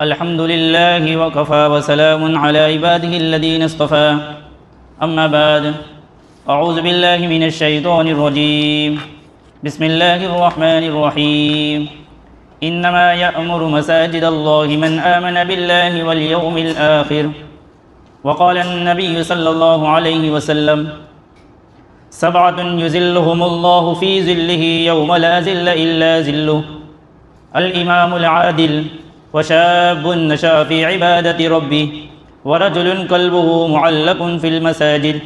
الحمد لله وكفى وسلام على عباده الذين اصطفى أما بعد أعوذ بالله من الشيطان الرجيم بسم الله الرحمن الرحيم إنما يأمر مساجد الله من آمن بالله واليوم الآخر وقال النبي صلى الله عليه وسلم سبعة يزلهم الله في ظله يوم لا ظل إلا ظله الإمام العادل وشاب نشأ في عبادة ربه ورجل قلبه معلق في المساجد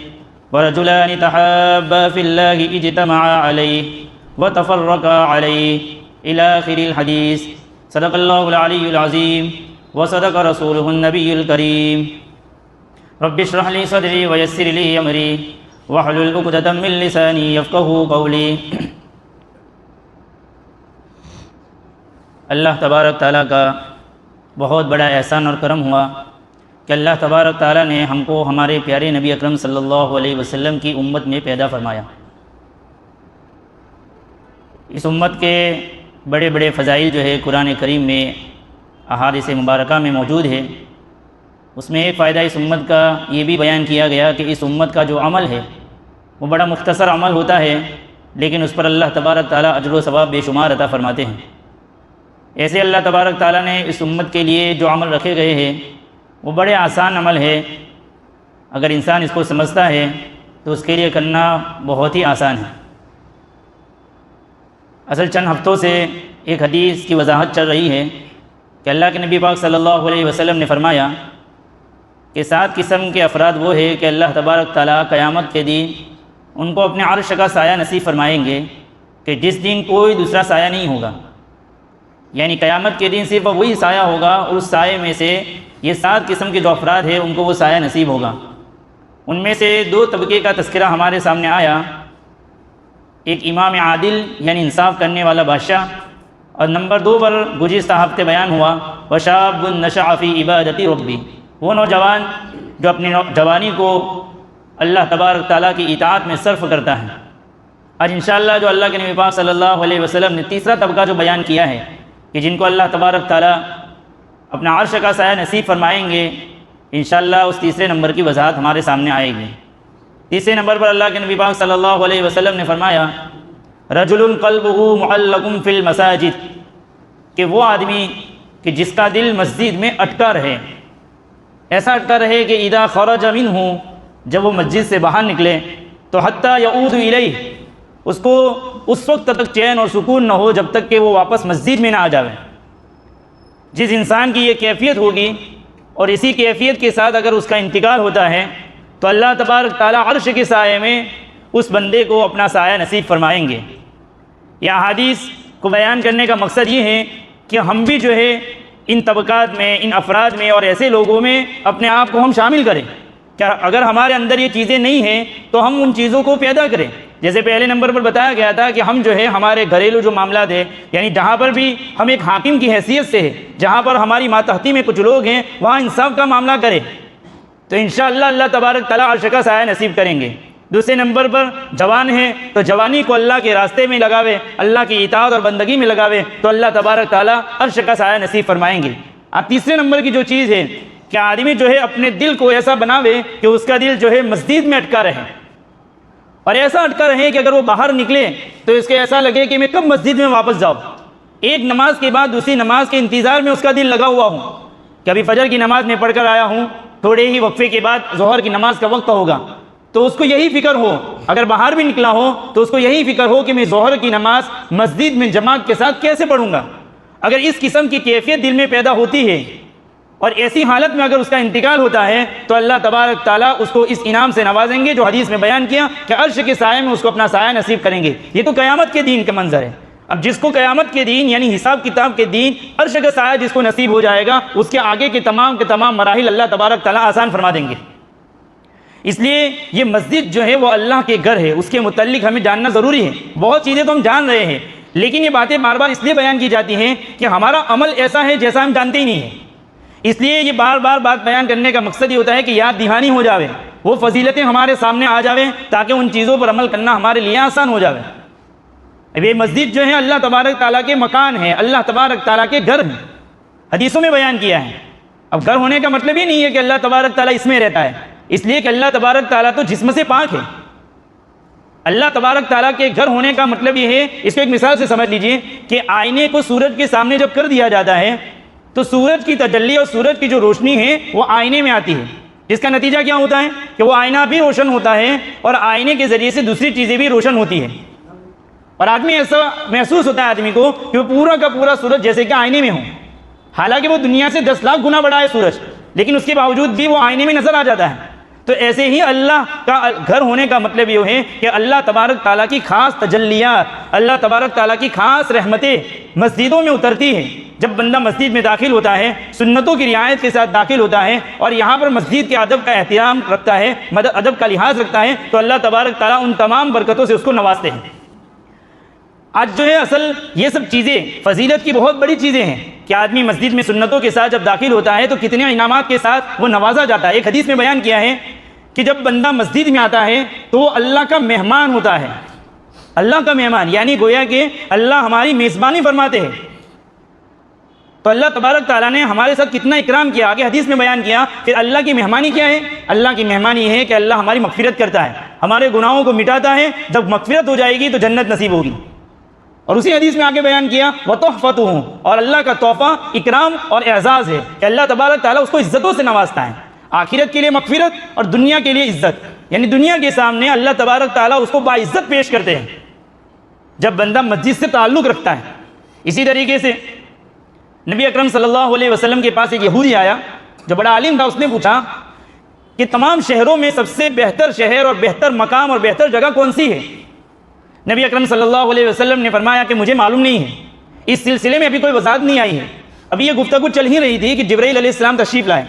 ورجلان تحابا في الله اجتمعا عليه وتفرقا عليه إلى آخر الحديث صدق الله العلي العظيم وصدق رسوله النبي الكريم رب اشرح لي صدري ويسر لي أمري واحلل عقدة من لساني يفقهوا قولي۔ اللہ تبارک تعالیٰ کا بہت بڑا احسان اور کرم ہوا کہ اللہ تبارک تعالیٰ نے ہم کو ہمارے پیارے نبی اکرم صلی اللہ علیہ وسلم کی امت میں پیدا فرمایا۔ اس امت کے بڑے بڑے فضائل جو ہے قرآن کریم میں احادیث مبارکہ میں موجود ہے۔ اس میں ایک فائدہ اس امت کا یہ بھی بیان کیا گیا کہ اس امت کا جو عمل ہے وہ بڑا مختصر عمل ہوتا ہے، لیکن اس پر اللہ تبارک تعالیٰ اجر و ثواب بے شمار عطا فرماتے ہیں۔ ایسے اللہ تبارک تعالیٰ نے اس امت کے لیے جو عمل رکھے گئے ہیں وہ بڑے آسان عمل ہے۔ اگر انسان اس کو سمجھتا ہے تو اس کے لیے کرنا بہت ہی آسان ہے۔ اصل چند ہفتوں سے ایک حدیث کی وضاحت چل رہی ہے کہ اللہ کے نبی پاک صلی اللہ علیہ وسلم نے فرمایا کہ 7 قسم کے افراد وہ ہے کہ اللہ تبارک تعالیٰ قیامت کے دن ان کو اپنے عرش کا سایہ نصیب فرمائیں گے کہ جس دن کوئی دوسرا سایہ نہیں ہوگا، یعنی قیامت کے دن صرف وہی سایہ ہوگا، اور اس سائے میں سے یہ 7 قسم کے جو افراد ہیں ان کو وہ سایہ نصیب ہوگا۔ ان میں سے 2 طبقے کا تذکرہ ہمارے سامنے آیا، ایک امام عادل یعنی انصاف کرنے والا بادشاہ، اور نمبر 2 پر گزشتہ ہفتے بیان ہوا وشاب نشأ فی عبادت ربی، وہ نوجوان جو اپنی جوانی کو اللہ تبارک تعالیٰ کی اطاعت میں صرف کرتا ہے۔ آج انشاءاللہ جو اللہ کے نبی پاک صلی اللہ علیہ وسلم نے تیسرا طبقہ جو بیان کیا ہے کہ جن کو اللہ تبارک تعالیٰ اپنا عرش کا سایہ نصیب فرمائیں گے، انشاءاللہ اس تیسرے نمبر کی وضاحت ہمارے سامنے آئے گی۔ تیسرے نمبر پر اللہ کے نبی پاک صلی اللہ علیہ وسلم نے فرمایا رجل قلبہ معلق فی المساجد، کہ وہ آدمی کہ جس کا دل مسجد میں اٹکا رہے، ایسا اٹکا رہے کہ اذا خرج منہ، جب وہ مسجد سے باہر نکلے تو حتی یعود الیہ، اس کو اس وقت تک چین اور سکون نہ ہو جب تک کہ وہ واپس مسجد میں نہ آ جاوے۔ جس انسان کی یہ کیفیت ہوگی اور اسی کیفیت کے ساتھ اگر اس کا انتقال ہوتا ہے تو اللہ تبارک تعالیٰ عرش کے سائے میں اس بندے کو اپنا سایہ نصیب فرمائیں گے۔ یہ احادیث کو بیان کرنے کا مقصد یہ ہے کہ ہم بھی جو ہے ان طبقات میں، ان افراد میں اور ایسے لوگوں میں اپنے آپ کو ہم شامل کریں۔ کیا اگر ہمارے اندر یہ چیزیں نہیں ہیں تو ہم ان چیزوں کو پیدا کریں۔ جیسے پہلے نمبر پر بتایا گیا تھا کہ ہم جو ہے ہمارے گھریلو جو معاملات ہیں، یعنی جہاں پر بھی ہم ایک حاکم کی حیثیت سے ہے، جہاں پر ہماری ماتحتی میں کچھ لوگ ہیں، وہاں انصاف کا معاملہ کریں تو انشاءاللہ اللہ تبارک تعالیٰ عرش کا سایہ نصیب کریں گے۔ دوسرے نمبر پر جوان ہیں تو جوانی کو اللہ کے راستے میں لگاوے، اللہ کی اطاعت اور بندگی میں لگاوے تو اللہ تبارک تعالیٰ عرش کا سایہ نصیب فرمائیں گے۔ اب تیسرے نمبر کی جو چیز ہے کہ آدمی جو ہے اپنے دل کو ایسا بناوے کہ اس کا دل جو ہے مسجد میں اٹکا رہے، اور ایسا اٹکا رہے کہ اگر وہ باہر نکلے تو اس کے ایسا لگے کہ میں کب مسجد میں واپس جاؤں۔ ایک نماز کے بعد دوسری نماز کے انتظار میں اس کا دل لگا ہوا ہوں کہ ابھی فجر کی نماز میں پڑھ کر آیا ہوں، تھوڑے ہی وقفے کے بعد ظہر کی نماز کا وقت ہوگا، تو اس کو یہی فکر ہو، اگر باہر بھی نکلا ہو تو اس کو یہی فکر ہو کہ میں ظہر کی نماز مسجد میں جماعت کے ساتھ کیسے پڑھوں گا۔ اگر اس قسم کی کیفیت دل میں پیدا ہوتی ہے اور ایسی حالت میں اگر اس کا انتقال ہوتا ہے تو اللہ تبارک تعالیٰ اس کو اس انعام سے نوازیں گے جو حدیث میں بیان کیا کہ عرش کے سائے میں اس کو اپنا سایہ نصیب کریں گے۔ یہ تو قیامت کے دین کا منظر ہے۔ اب جس کو قیامت کے دین یعنی حساب کتاب کے دین عرش کا سایہ جس کو نصیب ہو جائے گا، اس کے آگے کے تمام مراحل اللہ تبارک تعالیٰ آسان فرما دیں گے۔ اس لیے یہ مسجد جو ہے وہ اللہ کے گھر ہے، اس کے متعلق ہمیں جاننا ضروری ہے۔ بہت چیزیں تو ہم جان رہے ہیں، لیکن یہ باتیں بار بار اس لیے بیان کی جاتی ہیں کہ ہمارا عمل ایسا ہے جیسا ہم جانتے ہی نہیں ہیں۔ اس لیے یہ بار بار بات بیان کرنے کا مقصد یہ ہوتا ہے کہ یاد دہانی ہو جاوے، وہ فضیلتیں ہمارے سامنے آ جاویں تاکہ ان چیزوں پر عمل کرنا ہمارے لیے آسان ہو جاوے۔ اب یہ مسجد جو ہے اللہ تبارک تعالیٰ کے مکان ہے، اللہ تبارک تعالیٰ کے گھر ہیں۔ حدیثوں میں بیان کیا ہے۔ اب گھر ہونے کا مطلب ہی نہیں ہے کہ اللہ تبارک تعالیٰ اس میں رہتا ہے، اس لیے کہ اللہ تبارک تعالیٰ تو جسم سے پاک ہے۔ اللہ تبارک تعالیٰ کے گھر ہونے کا مطلب یہ ہے، اس کو ایک مثال سے سمجھ لیجئے کہ آئینے کو سورج کے سامنے جب کر دیا جاتا ہے تو سورج کی تجلی اور سورج کی جو روشنی ہے وہ آئینے میں آتی ہے، جس کا نتیجہ کیا ہوتا ہے کہ وہ آئینہ بھی روشن ہوتا ہے اور آئینے کے ذریعے سے دوسری چیزیں بھی روشن ہوتی ہیں، اور آدمی ایسا محسوس ہوتا ہے آدمی کو کہ وہ پورا کا پورا سورج جیسے کہ آئینے میں ہو، حالانکہ وہ دنیا سے 10 لاکھ گنا بڑا ہے سورج، لیکن اس کے باوجود بھی وہ آئینے میں نظر آ جاتا ہے۔ تو ایسے ہی اللہ کا گھر ہونے کا مطلب یہ ہے کہ اللہ تبارک تعالیٰ کی خاص تجلیات، اللہ تبارک تعالیٰ کی خاص رحمتیں مسجدوں میں اترتی ہیں۔ جب بندہ مسجد میں داخل ہوتا ہے، سنتوں کی رعایت کے ساتھ داخل ہوتا ہے اور یہاں پر مسجد کے ادب کا احترام رکھتا ہے، ادب کا لحاظ رکھتا ہے، تو اللہ تبارک تعالیٰ ان تمام برکتوں سے اس کو نوازتے ہیں۔ آج جو ہے اصل یہ سب چیزیں فضیلت کی بہت بڑی چیزیں ہیں کہ آدمی مسجد میں سنتوں کے ساتھ جب داخل ہوتا ہے تو کتنے انعامات کے ساتھ وہ نوازا جاتا ہے۔ ایک حدیث میں بیان کیا ہے کہ جب بندہ مسجد میں آتا ہے تو وہ اللہ کا مہمان ہوتا ہے، اللہ کا مہمان، یعنی گویا کہ اللہ ہماری میزبانی فرماتے ہیں۔ تو اللہ تبارک تعالیٰ نے ہمارے ساتھ کتنا اکرام کیا، آگے حدیث میں بیان کیا۔ پھر اللہ کی مہمانی کیا ہے؟ اللہ کی مہمانی یہ ہے کہ اللہ ہماری مغفرت کرتا ہے، ہمارے گناہوں کو مٹاتا ہے۔ جب مغفرت ہو جائے گی تو جنت نصیب ہوگی۔ اور اسی حدیث میں آگے بیان کیا وَتُحْفَتُهُ، اور اللہ کا تحفہ اکرام اور اعزاز ہے کہ اللہ تبارک تعالیٰ اس کو عزتوں سے نوازتا ہے، آخرت کے لیے مغفرت اور دنیا کے لیے عزت، یعنی دنیا کے سامنے اللہ تبارک تعالیٰ اس کو باعزت پیش کرتے ہیں جب بندہ مسجد سے تعلق رکھتا ہے۔ اسی طریقے سے نبی اکرم صلی اللہ علیہ وسلم کے پاس ایک یہودی آیا جو بڑا عالم تھا، اس نے پوچھا کہ تمام شہروں میں سب سے بہتر شہر اور بہتر مقام اور بہتر جگہ کون سی ہے؟ نبی اکرم صلی اللہ علیہ وسلم نے فرمایا کہ مجھے معلوم نہیں ہے، اس سلسلے میں ابھی کوئی وضاحت نہیں آئی ہے، ابھی یہ گفتگو چل ہی رہی تھی کہ جبرائیل علیہ السلام تشریف لائے۔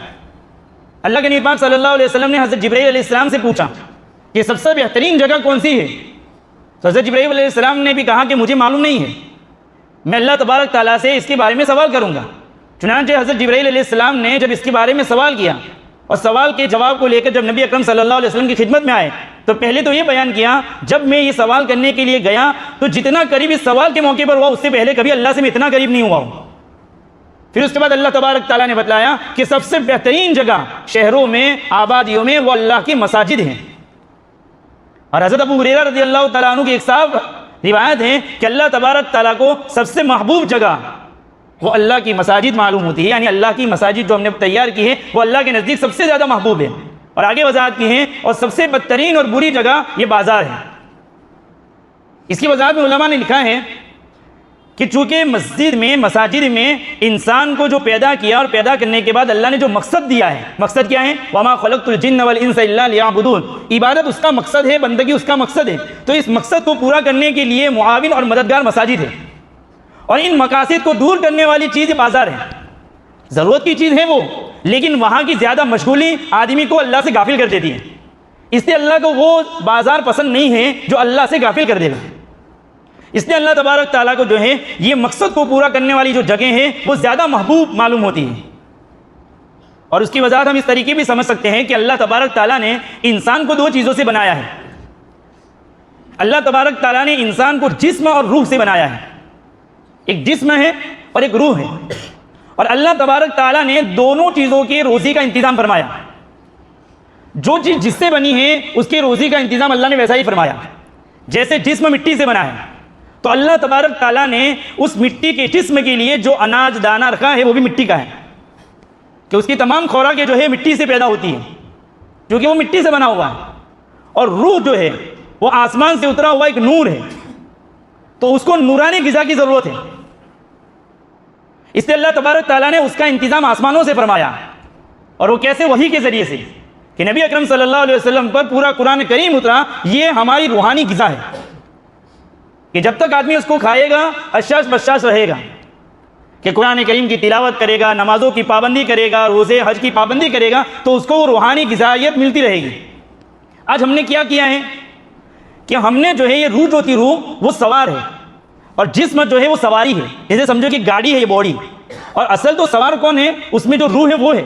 اللہ کے نبی پاک صلی اللہ علیہ وسلم نے حضرت جبرائیل علیہ السلام سے پوچھا کہ سب سے بہترین جگہ کون سی ہے؟ تو حضرت جبرائیل علیہ السلام نے بھی کہا کہ مجھے معلوم نہیں ہے، میں اللہ تبارک تعالیٰ سے اس کے بارے میں سوال کروں گا۔ چنانچہ حضرت جبرائیل علیہ السلام نے جب اس کے بارے میں سوال کیا اور سوال کے جواب کو لے کر جب نبی اکرم صلی اللہ علیہ وسلم کی خدمت میں آئے تو پہلے تو یہ بیان کیا، جب میں یہ سوال کرنے کے لیے گیا تو جتنا قریب اس سوال کے موقع پر ہوا اس سے پہلے کبھی اللہ سے میں اتنا قریب نہیں ہوا ہوں۔ پھر اس کے بعد اللہ تبارک تعالیٰ نے بتلایا کہ سب سے بہترین جگہ شہروں میں، آبادیوں میں وہ اللہ کی مساجد ہیں۔ اور حضرت ابو ہریرہ رضی اللہ تعالیٰ عنہ کی ایک صاحب روایت ہے کہ اللہ تبارک تعالیٰ کو سب سے محبوب جگہ وہ اللہ کی مساجد معلوم ہوتی ہے، یعنی اللہ کی مساجد جو ہم نے تیار کی ہے وہ اللہ کے نزدیک سب سے زیادہ محبوب ہے۔ اور آگے وضاحت کی ہے اور سب سے بدترین اور بری جگہ یہ بازار ہے۔ اس کی وضاحت میں علماء نے لکھا ہے کہ چونکہ مسجد میں، مساجد میں انسان کو جو پیدا کیا اور پیدا کرنے کے بعد اللہ نے جو مقصد دیا ہے، مقصد کیا ہے؟ وَمَا خَلَقْتُ الْجِنَّ وَالْإِنسَ إِلَّا لِيَعْبُدُونَ، عبادت اس کا مقصد ہے، بندگی اس کا مقصد ہے۔ تو اس مقصد کو پورا کرنے کے لیے معاون اور مددگار مساجد ہے، اور ان مقاصد کو دور کرنے والی چیز بازار ہے۔ ضرورت کی چیز ہے وہ، لیکن وہاں کی زیادہ مشغولی آدمی کو اللہ سے غافل کر دیتی ہے، اس لیے اللہ کو وہ بازار پسند نہیں ہے جو اللہ سے غافل کر دے گا۔ اس لیے اللہ تبارک تعالیٰ کو جو ہے یہ مقصد کو پورا کرنے والی جو جگہیں ہیں وہ زیادہ محبوب معلوم ہوتی ہیں۔ اور اس کی وضاحت ہم اس طریقے بھی سمجھ سکتے ہیں کہ اللہ تبارک تعالیٰ نے انسان کو 2 چیزوں سے بنایا ہے۔ اللہ تبارک تعالیٰ نے انسان کو جسم اور روح سے بنایا ہے، ایک جسم ہے اور ایک روح ہے، اور اللہ تبارک تعالیٰ نے دونوں چیزوں کی روزی کا انتظام فرمایا۔ جو چیز جس سے بنی ہے اس کی روزی کا انتظام اللہ نے ویسا ہی فرمایا۔ جیسے جسم مٹی سے بنا ہے تو اللہ تبارک تعالیٰ نے اس مٹی کے جسم کے لیے جو اناج دانہ رکھا ہے وہ بھی مٹی کا ہے، کہ اس کی تمام خوراکیں جو ہے مٹی سے پیدا ہوتی ہیں کیونکہ وہ مٹی سے بنا ہوا ہے۔ اور روح جو ہے وہ آسمان سے اترا ہوا ایک نور ہے، تو اس کو نورانی غذا کی ضرورت ہے، اس لیے اللہ تبارک تعالیٰ نے اس کا انتظام آسمانوں سے فرمایا۔ اور وہ کیسے؟ وحی کے ذریعے سے کہ نبی اکرم صلی اللہ علیہ وسلم پر پورا قرآن کریم اترا۔ یہ ہماری روحانی غذا ہے کہ جب تک آدمی اس کو کھائے گا اشاش بشاش رہے گا، کہ قرآن کریم کی تلاوت کرے گا، نمازوں کی پابندی کرے گا، روزے حج کی پابندی کرے گا، تو اس کو وہ روحانی غذائیت ملتی رہے گی۔ آج ہم نے کیا ہے کہ ہم نے جو ہے یہ روح جو تھی، روح وہ سوار ہے اور جسم جو ہے وہ سواری ہے۔ جیسے سمجھو کہ گاڑی ہے یہ باڈی، اور اصل تو سوار کون ہے؟ اس میں جو روح ہے وہ ہے۔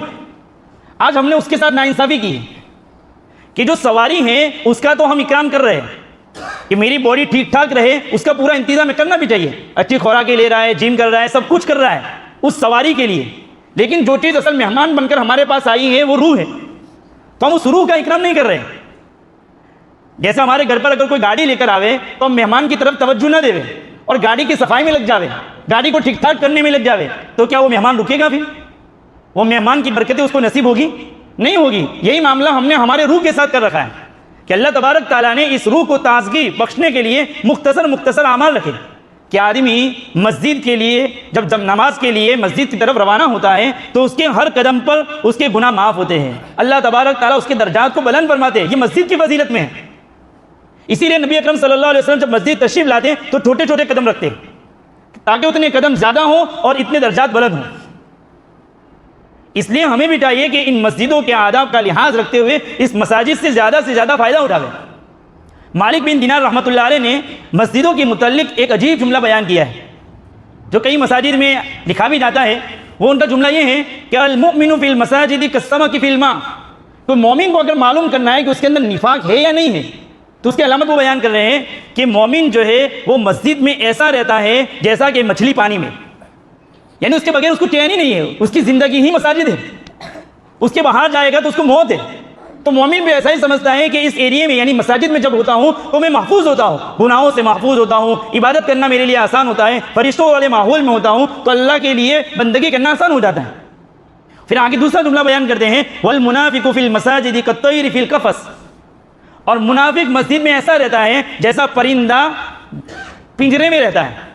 آج ہم نے اس کے ساتھ ناانصافی کی ہے کہ جو سواری ہے اس کا تو ہم اکرام کر رہے ہیں کہ میری باڈی ٹھیک ٹھاک رہے، اس کا پورا انتظام کرنا بھی چاہیے، اچھی خوراکیں لے رہا ہے، جم کر رہا ہے، سب کچھ کر رہا ہے اس سواری کے لیے، لیکن جو چیز اصل مہمان بن کر ہمارے پاس آئی ہے وہ روح ہے، تو ہم اس روح کا اکرام نہیں کر رہے ہیں۔ جیسے ہمارے گھر پر اگر کوئی گاڑی لے کر آوے تو ہم مہمان کی طرف توجہ نہ دے اور گاڑی کی صفائی میں لگ جاوے، گاڑی کو ٹھیک ٹھاک کرنے میں لگ جاوے، تو کیا وہ مہمان رکے گا؟ پھر وہ مہمان کی برکتیں اس کو نصیب ہوگی؟ نہیں ہوگی۔ یہی معاملہ ہم نے ہمارے روح کے ساتھ کر رکھا ہے کہ اللہ تبارک تعالیٰ نے اس روح کو تازگی بخشنے کے لیے مختصر اعمال رکھے کہ آدمی مسجد کے لیے جب نماز کے لیے مسجد کی طرف روانہ ہوتا ہے تو اس کے ہر قدم پر اس کے گناہ معاف ہوتے ہیں، اللہ تبارک تعالیٰ اس کے درجات کو بلند فرماتے ہیں۔ یہ مسجد کی فضیلت میں ہے۔ اسی لیے نبی اکرم صلی اللہ علیہ وسلم جب مسجد تشریف لاتے ہیں تو چھوٹے چھوٹے قدم رکھتے ہیں تاکہ اتنے قدم زیادہ ہوں اور اتنے درجات بلند ہوں۔ اس لیے ہمیں بھی چاہیے کہ ان مسجدوں کے آداب کا لحاظ رکھتے ہوئے اس مساجد سے زیادہ فائدہ اٹھاویں۔ مالک بن دینار رحمۃ اللہ علیہ نے مسجدوں کے متعلق ایک عجیب جملہ بیان کیا ہے جو کئی مساجد میں لکھا بھی جاتا ہے۔ وہ ان کا جملہ یہ ہے کہ المؤمن فی المساجد کالسمک فی الماء۔ تو مومن کو اگر معلوم کرنا ہے کہ اس کے اندر نفاق ہے یا نہیں ہے تو اس کی علامت وہ بیان کر رہے ہیں کہ مومن جو ہے وہ مسجد میں ایسا رہتا ہے جیسا کہ مچھلی پانی میں، یعنی اس کے بغیر اس کو چین ہی نہیں ہے، اس کی زندگی ہی مساجد ہے، اس کے باہر جائے گا تو اس کو موت ہے۔ تو مومن بھی ایسا ہی سمجھتا ہے کہ اس ایریے میں یعنی مساجد میں جب ہوتا ہوں تو میں محفوظ ہوتا ہوں، گناہوں سے محفوظ ہوتا ہوں، عبادت کرنا میرے لیے آسان ہوتا ہے، فرشتوں والے ماحول میں ہوتا ہوں تو اللہ کے لیے بندگی کرنا آسان ہو جاتا ہے۔ پھر آگے دوسرا جملہ بیان کرتے ہیں والمنافق فی المساجد کالطیر فی القفص۔ اور منافق مسجد میں ایسا رہتا ہے جیسا پرندہ پنجرے میں رہتا ہے۔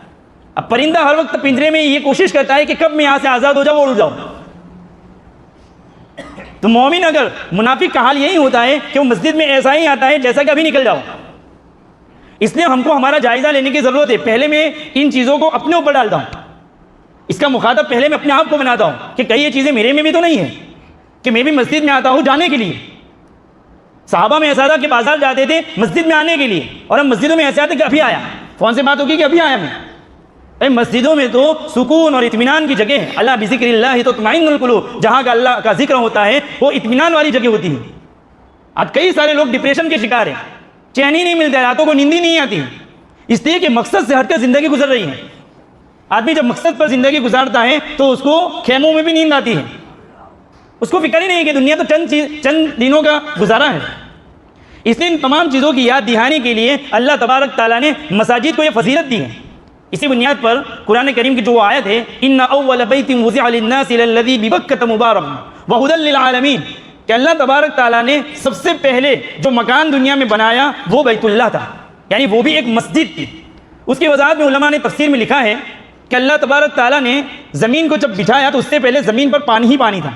اب پرندہ ہر وقت پنجرے میں یہ کوشش کرتا ہے کہ کب میں یہاں سے آزاد ہو جاؤں اور اڑ جاؤں۔ تو مومن اگر منافق کا حال یہی ہوتا ہے کہ وہ مسجد میں ایسا ہی آتا ہے جیسا کہ ابھی نکل جاؤ۔ اس لیے ہم کو ہمارا جائزہ لینے کی ضرورت ہے۔ پہلے میں ان چیزوں کو اپنے اوپر ڈالتا ہوں، اس کا مخاطب پہلے میں اپنے آپ کو بناتا ہوں کہ کئی یہ چیزیں میرے میں بھی تو نہیں ہیں کہ میں بھی مسجد میں آتا ہوں جانے کے لیے۔ صحابہ میں ایسا تھا کہ بازار جاتے تھے مسجد میں آنے کے لیے، اور ہم مسجدوں میں ایسے آتے کہ ابھی آیا، فون سے بات ہوگی کہ ابھی آیا میں۔ مسجدوں میں تو سکون اور اطمینان کی جگہ ہے۔ اللہ بذکر اللہ تطمئن القلوب، جہاں کا اللہ کا ذکر ہوتا ہے وہ اطمینان والی جگہ ہوتی ہے۔ آج کئی سارے لوگ ڈپریشن کے شکار ہیں، چین ہی نہیں ملتا ہے، راتوں کو نیند ہی نہیں آتی، اس لیے کہ مقصد سے ہٹ کر زندگی گزر رہی ہے۔ آدمی جب مقصد پر زندگی گزارتا ہے تو اس کو خیموں میں بھی نیند آتی ہے، اس کو فکر ہی نہیں کہ دنیا تو چند دنوں کا گزارا ہے۔ اس لیے ان تمام چیزوں کی یاد دہانی کے لیے اللہ تبارک تعالیٰ نے مساجد کو یہ فضیلت دی ہے۔ اسی بنیاد پر قرآن کریم کی جو آیت ہے ان اول بیت وضع للناس للذی ببکۃ مبارک وہدی للعالمین، کہ اللہ تبارک تعالیٰ نے سب سے پہلے جو مکان دنیا میں بنایا وہ بیت اللہ تھا، یعنی وہ بھی ایک مسجد تھی۔ اس کی وضاحت میں علماء نے تفسیر میں لکھا ہے کہ اللہ تبارک تعالیٰ نے زمین کو جب بچھایا تو اس سے پہلے زمین پر پانی ہی پانی تھا،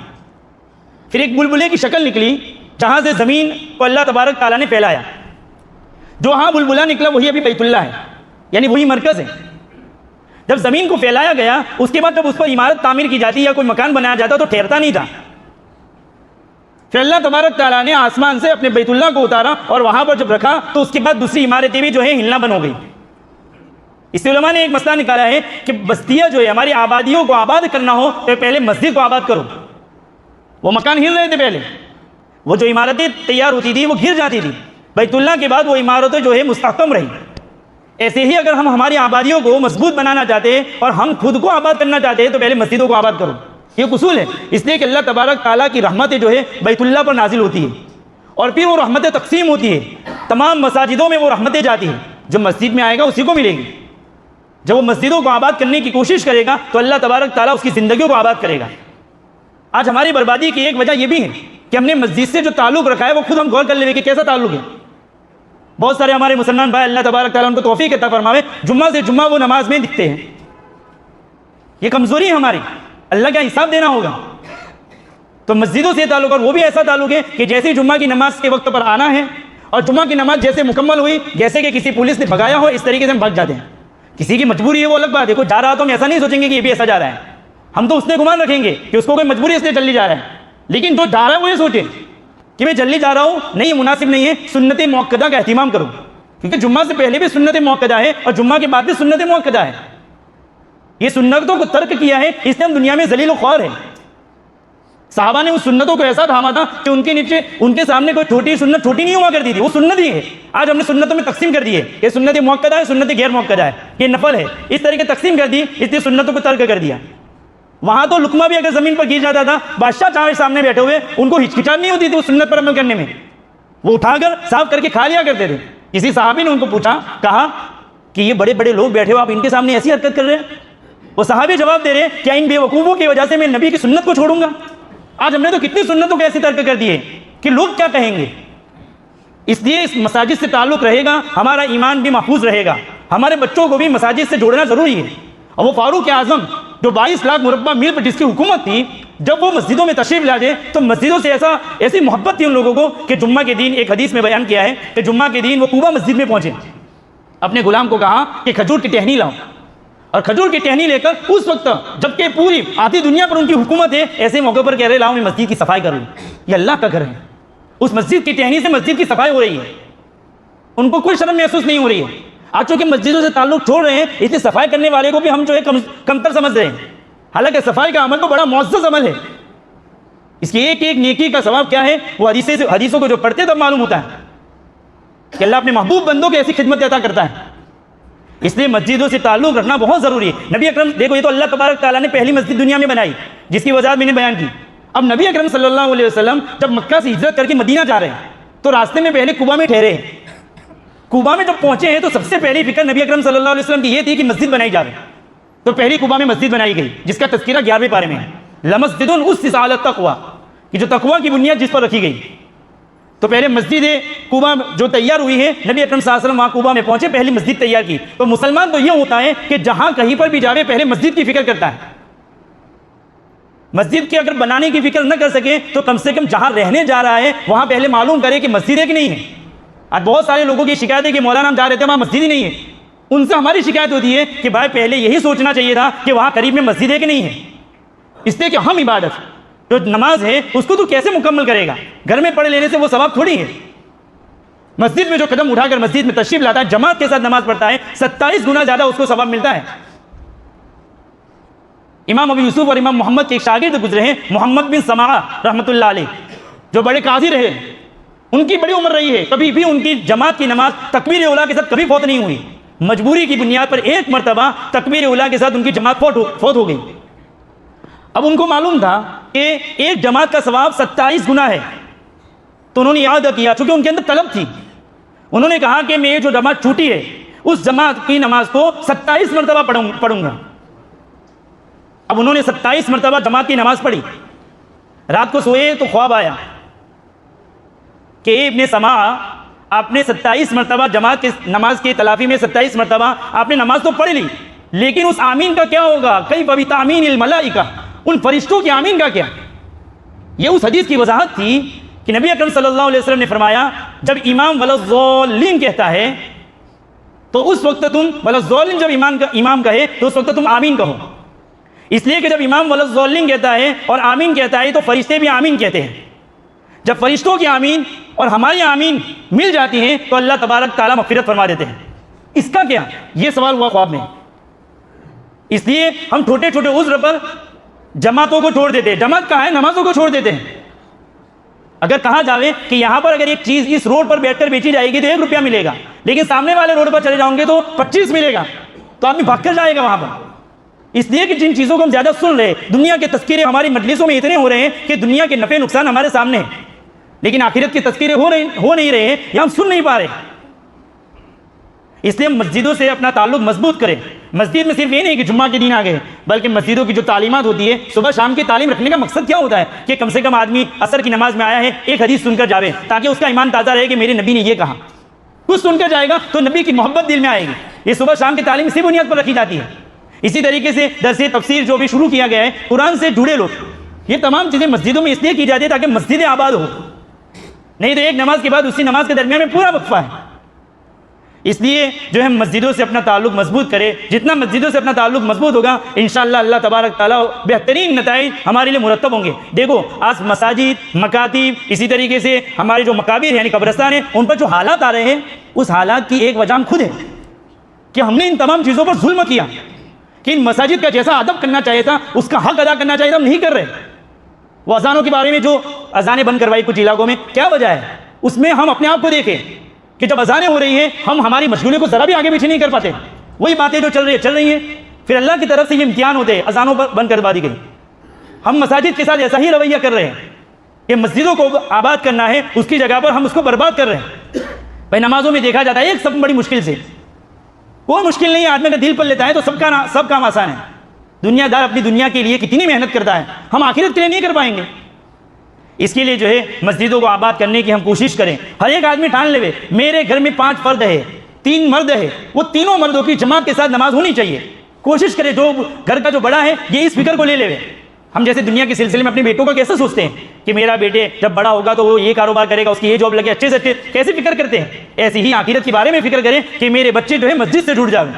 پھر ایک بلبلے کی شکل نکلی جہاں سے زمین کو اللہ تبارک تعالیٰ نے پھیلایا، جو ہاں بلبلہ نکلا وہی ابھی بیت اللہ ہے، یعنی وہی مرکز ہے۔ جب زمین کو پھیلایا گیا اس کے بعد جب اس پر عمارت تعمیر کی جاتی یا کوئی مکان بنایا جاتا تو ٹھہرتا نہیں تھا، پھر اللہ تبارک تعالیٰ نے آسمان سے اپنے بیت اللہ کو اتارا اور وہاں پر جب رکھا تو اس کے بعد دوسری عمارتیں بھی جو ہے ہلنا بند ہو گئی۔ اس علماء نے ایک مسئلہ نکالا ہے کہ بستیاں جو ہے ہماری آبادیوں کو آباد کرنا ہو تو پہلے مسجد کو آباد کرو۔ وہ مکان ہل رہے تھے، پہلے وہ جو عمارتیں تیار ہوتی تھی وہ گر جاتی تھی، بیت اللہ کے بعد وہ عمارتیں جو ہے مستحکم رہی۔ ایسے ہی اگر ہم ہماری آبادیوں کو مضبوط بنانا چاہتے ہیں اور ہم خود کو آباد کرنا چاہتے ہیں تو پہلے مسجدوں کو آباد کرو، یہ اصول ہے۔ اس لیے کہ اللہ تبارک تعالیٰ کی رحمتیں جو ہے بیت اللہ پر نازل ہوتی ہے اور پھر وہ رحمتیں تقسیم ہوتی ہے، تمام مساجدوں میں وہ رحمتیں جاتی ہیں، جو مسجد میں آئے گا اسی کو ملے گی۔ جب وہ مسجدوں کو آباد کرنے کی کوشش کرے گا تو اللہ تبارک تعالیٰ اس کی زندگیوں کو آباد کرے گا۔ آج ہماری بربادی کی ایک وجہ یہ بھی ہے کہ ہم نے مسجد سے جو تعلق رکھا ہے وہ خود ہم غور کر لیں کہ کیسا تعلق ہے۔ بہت سارے ہمارے مسلمان بھائی اللہ تبارک تعالیٰ ان کو توفیق عطا فرماوے جمعہ سے جمعہ وہ نماز میں دکھتے ہیں، یہ کمزوری ہے ہماری، اللہ کا حساب دینا ہوگا۔ تو مسجدوں سے تعلق، اور وہ بھی ایسا تعلق ہے کہ جیسے جمعہ کی نماز کے وقت پر آنا ہے اور جمعہ کی نماز جیسے مکمل ہوئی جیسے کہ کسی پولیس نے بھگایا ہو اس طریقے سے ہم بھگ جاتے ہیں۔ کسی کی مجبوری ہے وہ الگ بات ہے، کوئی جا رہا تو ہم ایسا نہیں سوچیں گے کہ یہ بھی ایسا جا رہا ہے، ہم تو اس نے گمان رکھیں گے کہ اس کو کوئی مجبوری اس لیے جلدی جا رہا ہے، لیکن جو جا رہا ہے وہ یہ سوچے کہ میں جلدی جا رہا ہوں، نہیں مناسب نہیں ہے، سنت موقدہ کا اہتمام کرو، کیونکہ جمعہ سے پہلے بھی سنت موقدہ ہے اور جمعہ کے بعد بھی سنت موقدہ ہے۔ یہ سنتوں کو ترک کیا ہے اس لیے ہم دنیا میں ذلیل و خوار ہیں۔ صحابہ نے اس سنتوں کو ایسا تھاما تھا کہ ان کے نیچے ان کے سامنے کوئی چھوٹی سنت چھوٹی نہیں ہوا کرتی تھی، وہ سنت ہی ہے۔ آج ہم نے سنتوں میں تقسیم کر دی ہے، یہ سنت موقدہ ہے، سنت غیر موقدہ ہے، یہ نفل ہے، اس طریقے تقسیم کر دی، اس لیے سنتوں کو ترک کر دیا۔ وہاں تو لقمہ بھی اگر زمین پر گر جاتا تھا بادشاہ چاہے سامنے بیٹھے ہوئے ان کو ہچکچاہٹ نہیں ہوتی تھی اس سنت پر عمل کرنے میں، وہ اٹھا کر صاف کر کے کھا لیا کرتے تھے۔ کسی صحابی نے ان کو پوچھا، کہا کہ یہ بڑے بڑے لوگ بیٹھے ہو، آپ ان کے سامنے ایسی حرکت کر رہے ہیں؟ وہ صحابی جواب دے رہے ہیں، کیا ان بے وقوفوں کی وجہ سے میں نبی کی سنت کو چھوڑوں گا؟ آج ہم نے تو کتنی سنتوں کو ایسی ترک کر دی ہے کہ لوگ کیا کہیں گے۔ اس لیے اس مساجد سے تعلق رہے گا، ہمارا ایمان بھی محفوظ رہے گا، ہمارے بچوں کو بھی مساجد سے جوڑنا ضروری ہے۔ اور وہ فاروق اعظم جو 22 لاکھ مربع میل پر جس کی حکومت تھی، جب وہ مسجدوں میں تشریف لائے تو مسجدوں سے ایسی محبت تھی ان لوگوں کو کہ جمعہ کے دن، ایک حدیث میں بیان کیا ہے کہ جمعہ کے دن وہ قباء مسجد میں پہنچے، اپنے غلام کو کہا کہ کھجور کی ٹہنی لاؤ، اور کھجور کی ٹہنی لے کر اس وقت جبکہ پوری آدھی دنیا پر ان کی حکومت ہے، ایسے موقع پر کہہ رہے لاؤ میں مسجد کی صفائی کر لوں، یہ اللہ کا گھر ہے، اس مسجد کی ٹہنی سے مسجد کی صفائی ہو رہی ہے، ان کو کوئی شرم محسوس نہیں ہو رہی ہے۔ آج چونکہ مسجدوں سے تعلق چھوڑ رہے ہیں، اس لیے صفائی کرنے والے کو بھی ہم جو ہے کمتر سمجھ رہے ہیں، حالانکہ صفائی کا عمل تو بڑا معزز عمل ہے، اس کی ایک ایک نیکی کا ثواب کیا ہے وہ حدیثوں کو جو پڑھتے تب معلوم ہوتا ہے کہ اللہ اپنے محبوب بندوں کو ایسی خدمت عطا کرتا ہے۔ اس لیے مسجدوں سے تعلق رکھنا بہت ضروری ہے۔ نبی اکرم دیکھو، یہ تو اللہ تبارک تعالیٰ نے پہلی مسجد دنیا میں بنائی جس کی وضاحت میں نے بیان کی۔ اب نبی اکرم صلی اللہ علیہ وسلم جب مکہ سے ہجرت کر کے مدینہ جا رہے ہیں تو راستے میں پہلے قباء میں ٹھہرے ہیں۔ قباء میں جب پہنچے ہیں تو سب سے پہلی فکر نبی اکرم صلی اللہ علیہ وسلم کی یہ تھی کہ مسجد بنائی جا رہی ہے، تو پہلی قباء میں مسجد بنائی گئی جس کا تذکرہ 11ویں پارے میں ہے، لمسجد اسست علی التقوی، کہ جو تقوی کی بنیاد جس پر رکھی گئی۔ تو پہلے مسجد قباء جو تیار ہوئی ہے، نبی اکرم صلی اللہ علیہ وسلم وہاں قباء میں پہنچے، پہلی مسجد تیار کی۔ تو مسلمان تو یہ ہوتا ہے کہ جہاں کہیں پر بھی جاوے پہلے مسجد کی فکر کرتا ہے، مسجد کی اگر بنانے کی فکر نہ کر سکے تو کم سے کم جہاں رہنے جا رہا ہے وہاں پہلے معلوم کرے کہ مسجد ہے کہ نہیں ہے۔ آج بہت سارے لوگوں کی شکایت ہے کہ مولانا ہم جا رہے تھے وہاں مسجد ہی نہیں ہے، ان سے ہماری شکایت ہوتی ہے کہ بھائی پہلے یہی سوچنا چاہیے تھا کہ وہاں قریب میں مسجد ہے کہ نہیں ہے، اس لیے کہ ہم عبادت جو نماز ہے اس کو تو کیسے مکمل کرے گا، گھر میں پڑھ لینے سے وہ ثواب تھوڑی ہے۔ مسجد میں جو قدم اٹھا کر مسجد میں تشریف لاتا ہے، جماعت کے ساتھ نماز پڑھتا ہے، 27 گنا زیادہ اس کو ثواب ملتا ہے۔ امام ابو یوسف اور امام محمد کے ایک شاگرد گزرے ہیں، محمد بن سماعہ رحمۃ اللہ علیہ، جو بڑے قاضی رہے، ان کی بڑی عمر رہی ہے، کبھی بھی ان کی جماعت کی نماز تکبیر اولیٰ کے ساتھ کبھی فوت نہیں ہوئی، مجبوری کی بنیاد پر ایک مرتبہ تکبیر اولیٰ کے ساتھ ان کی جماعت فوت ہو گئی۔ اب ان کو معلوم تھا کہ ایک جماعت کا ثواب 27 گنا ہے، تو انہوں نے یاد کیا، چونکہ ان کے اندر طلب تھی، انہوں نے کہا کہ میں یہ جو جماعت چھوٹی ہے اس جماعت کی نماز کو 27 مرتبہ پڑھوں گا۔ اب انہوں نے 27 مرتبہ جماعت کی نماز پڑھی، رات کو سوئے تو خواب آیا کہ ابن سماعہ آپ نے 27 مرتبہ جماعت کی نماز کی تلافی میں 27 مرتبہ آپ نے نماز تو پڑھ لی، لیکن اس آمین کا کیا ہوگا؟ کیف بتامین الملائکہ، ان فرشتوں کی آمین کا کیا؟ یہ اس حدیث کی وضاحت تھی کہ نبی اکرم صلی اللہ علیہ وسلم نے فرمایا جب امام وَلَضَّالِّينَ کہتا ہے تو اس وقت تم وَلَضَّالِّينَ جب امام کہے تو اس وقت تم آمین کہو، اس لیے کہ جب امام وَلَضَّالِّينَ کہتا ہے اور آمین کہتا ہے تو فرشتے بھی آمین کہتے ہیں۔ جب فرشتوں کی آمین اور ہماری آمین مل جاتی ہیں تو اللہ تبارک تعالیٰ مغفرت فرما دیتے ہیں۔ اس کا کیا؟ یہ سوال ہوا خواب میں، اس لیے ہم چھوٹے چھوٹے عذر پر جماعتوں کو چھوڑ دیتے ہیں، جماعت کہاں ہے، نمازوں کو چھوڑ دیتے ہیں۔ اگر کہا جاوے کہ یہاں پر اگر ایک چیز اس روڈ پر بیٹھ کر بیچی جائے گی تو 1 روپیہ ملے گا، لیکن سامنے والے روڈ پر چلے جاؤں گے تو 25 ملے گا، تو آدمی بھاگ کر جائے گا وہاں پر۔ اس لیے کہ جن چیزوں کو ہم زیادہ سن رہے ہیں، دنیا کے تذکرے ہماری مجلسوں میں اتنے ہو رہے ہیں کہ دنیا کے نفع نقصان ہمارے سامنے ہیں، لیکن آخرت کے تذکرے ہو نہیں رہے ہیں یا ہم سن نہیں پا رہے۔ اس لیے مسجدوں سے اپنا تعلق مضبوط کریں۔ مسجد میں صرف یہ نہیں کہ جمعہ کے دن آ گئے، بلکہ مسجدوں کی جو تعلیمات ہوتی ہے، صبح شام کی تعلیم رکھنے کا مقصد کیا ہوتا ہے کہ کم سے کم آدمی عصر کی نماز میں آیا ہے ایک حدیث سن کر جاوے، تاکہ اس کا ایمان تازہ رہے کہ میرے نبی نے یہ کہا۔ کچھ سن کر جائے گا تو نبی کی محبت دل میں آئے گی۔ یہ صبح شام کی تعلیم اسی بنیاد پر رکھی جاتی ہے۔ اسی طریقے سے درس تفسیر جو بھی شروع کیا گیا ہے، قرآن سے جڑے لوگ، یہ تمام چیزیں مسجدوں میں اس لیے کی جاتی ہے تاکہ مسجدیں آباد ہو، نہیں تو ایک نماز کے بعد اسی نماز کے درمیان میں پورا وقفہ ہے۔ اس لیے جو ہے مسجدوں سے اپنا تعلق مضبوط کرے، جتنا مسجدوں سے اپنا تعلق مضبوط ہوگا انشاءاللہ اللہ تبارک تعالیٰ بہترین نتائج ہمارے لیے مرتب ہوں گے۔ دیکھو آج مساجد، مکاتب، اسی طریقے سے ہمارے جو مقابر یعنی قبرستان ہیں، ان پر جو حالات آ رہے ہیں، اس حالات کی ایک وجہ ہم خود ہے کہ ہم نے ان تمام چیزوں پر ظلم کیا، کہ ان مساجد کا جیسا ادب کرنا چاہیے تھا، اس کا حق ادا کرنا چاہیے تھا، ہم نہیں کر رہے۔ وہ اذانوں کے بارے میں جو اذانیں بند کروائی کچھ علاقوں میں، کیا وجہ ہے؟ اس میں ہم اپنے آپ کو دیکھیں کہ جب اذانیں ہو رہی ہیں ہم ہماری مشغولیوں کو ذرا بھی آگے پیچھے نہیں کر پاتے، وہی باتیں جو چل رہی ہیں، پھر اللہ کی طرف سے یہ امتحان ہوتے ہیں، اذانوں پر بند کروا دی گئی۔ ہم مساجد کے ساتھ ایسا ہی رویہ کر رہے ہیں کہ مسجدوں کو آباد کرنا ہے، اس کی جگہ پر ہم اس کو برباد کر رہے ہیں۔ بھائی نمازوں میں دیکھا جاتا ہے ایک سب بڑی مشکل سے، کوئی مشکل نہیں ہے، آدمی کا دل پر لیتا ہے تو سب کام آسان ہے۔ دنیا دار اپنی دنیا کے لیے کتنی محنت کرتا ہے، ہم آخرت کے لیے نہیں کر پائیں گے۔ اس کے لیے جو ہے مسجدوں کو آباد کرنے کی ہم کوشش کریں۔ ہر ایک آدمی ٹھان لے میرے گھر میں 5 فرد ہے، 3 مرد ہے، وہ تینوں مردوں کی جماعت کے ساتھ نماز ہونی چاہیے۔ کوشش کرے جو گھر کا جو بڑا ہے یہ اس فکر کو لے لے۔ ہم جیسے دنیا کے سلسلے میں اپنے بیٹوں کا کیسے سوچتے ہیں کہ میرا بیٹے جب بڑا ہوگا تو وہ یہ کاروبار کرے گا، اس کی یہ جاب لگے، اچھے سے اچھے کیسے فکر کرتے ہیں، ایسے ہی آخرت کے بارے میں فکر کریں کہ میرے بچے جو ہے مسجد سے جڑ جائیں،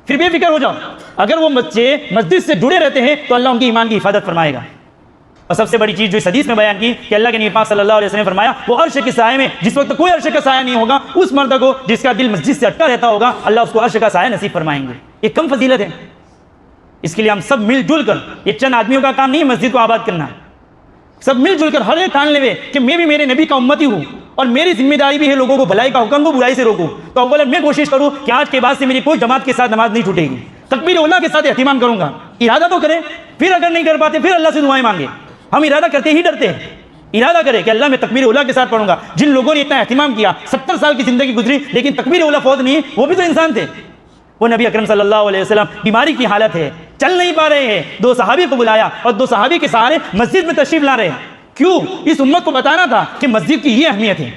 پھر بے فکر ہو جاؤ۔ اگر وہ بچے مسجد سے جڑے رہتے ہیں تو اللہ ان کی ایمان کی حفاظت فرمائے گا۔ اور سب سے بڑی چیز جو اس حدیث میں بیان کی کہ اللہ کے نبی پاک صلی اللہ علیہ وسلم نے فرمایا وہ عرش کے سائے میں، جس وقت کوئی عرش کا سایہ نہیں ہوگا، اس مرد کو جس کا دل مسجد سے اٹکا رہتا ہوگا اللہ اس کو عرش کا سایہ نصیب فرمائیں گے۔ یہ کم فضیلت ہے۔ اس کے لیے ہم سب مل جل کر، یہ چند آدمیوں کا کام نہیں ہے مسجد کو آباد کرنا، سب مل جل کر ہر ایک ٹھان لے کہ میں بھی میرے نبی کا امتی ہوں اور میری ذمہ داری بھی ہے لوگوں کو بھلائی کا حکم دو، برائی سے روکوں۔ تو اولا میں کوشش کروں کہ آج کے بعد سے میری کوئی جماعت کے ساتھ نماز نہیں چھوٹے گی، تکبیر اولا کے ساتھ اہتمام کروں گا۔ ارادہ تو کریں، پھر اگر نہیں کر پاتے پھر اللہ سے دعائیں مانگے۔ ہم ارادہ کرتے ہی ڈرتے ہیں، ارادہ کرے کہ اللہ میں تکبیر اولا کے ساتھ پڑھوں گا۔ جن لوگوں نے اتنا اہتمام کیا، 70 سال کی زندگی گزری لیکن تکبیر اولا فوت نہیں، وہ بھی تو انسان تھے۔ وہ نبی اکرم صلی اللہ علیہ وسلم بیماری کی حالت ہے، چل نہیں پا رہے ہیں، 2 صحابی کو بلایا اور 2 صحابی کے سہارے مسجد میں تشریف لا رہے ہیں۔ کیوں؟ اس امت کو بتانا تھا کہ مسجد کی یہ اہمیت ہے،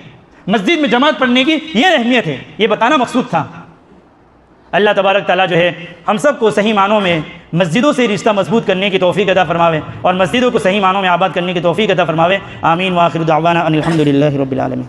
مسجد میں جماعت پڑھنے کی یہ اہمیت ہے، یہ بتانا مقصود تھا۔ اللہ تبارک تعالیٰ جو ہے ہم سب کو صحیح معنوں میں مسجدوں سے رشتہ مضبوط کرنے کی توفیق عطا فرماوے اور مسجدوں کو صحیح معنوں میں آباد کرنے کی توفیق عطا فرماوے۔ آمین۔ وآخر دعوانا ان الحمد للہ رب العالمین۔